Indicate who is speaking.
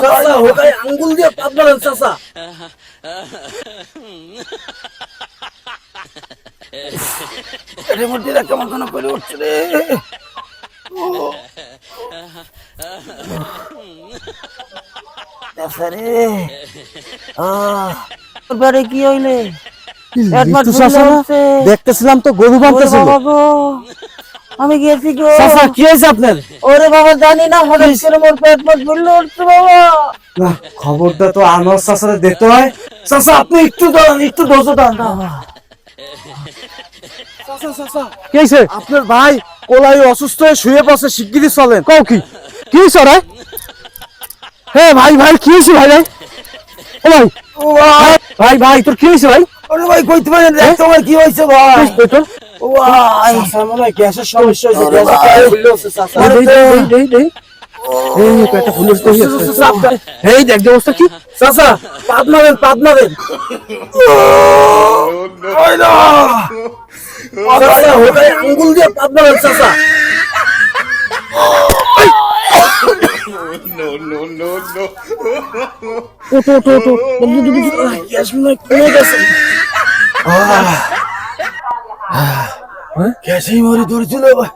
Speaker 1: চাচা হোকায় আঙ্গুল দিয়ে পাতবেন চাচা। এর মধ্যে কেমন কেন করে উঠছে রে। চাচা রে বারে কি হইলে?
Speaker 2: দেখতেছিলাম তো গরু বাঁধতেছিল।
Speaker 1: আমি গেছি গো।
Speaker 2: চাচা কি হয়েছে আপনার?
Speaker 1: ওরে বাবা জানি না হঠাৎ করে মোর পেট ফুললে উঠছে বাবা।
Speaker 2: না, খবরটা তো আনোয়ার চাচারে দিতে হয়। চাচা আপনি একটু দাঁড়ান, একটু ধৈর্য ধরেন। চাচা চাচা
Speaker 3: কি হয়েছে?
Speaker 2: আপনার ভাই কোলাই অসুস্থ হয়ে শুয়ে পড়ছে, শিগগিরই চলেন।
Speaker 3: কও কি কি হয়েছে রে? হ্যাঁ ভাই ভাই কি হয়েছে ভাই? ভাই ও ভাই
Speaker 1: ও ভাই,
Speaker 3: ভাই ভাই তোর কি হয়েছে ভাই?
Speaker 1: ওরে ভাই কইতে পারেন দেখ তোমার কি হইছে ভাই।
Speaker 3: তোর
Speaker 1: ও ভাই
Speaker 2: চাচা মনে হয় গ্যাসের সমস্যা হয়েছে,
Speaker 1: আরে
Speaker 2: গ্যাসের
Speaker 1: ভাই।
Speaker 2: পাইপ ফুললে হচ্ছে চাচা।
Speaker 3: এই পেটটা ফুলে তো এই দেখ যে অবস্থা কি।
Speaker 2: চাচা পাদ মারেন, পাদ মারেন।
Speaker 1: ওই না চাচা হোকায় আঙ্গুল দিয়ে পাতবেন চাচা।
Speaker 3: ওটো ওটো ওটো
Speaker 1: গ্যাস মনে হয় কমে গেছে। গ্যাসেই মরে ধরেছিল ভাই।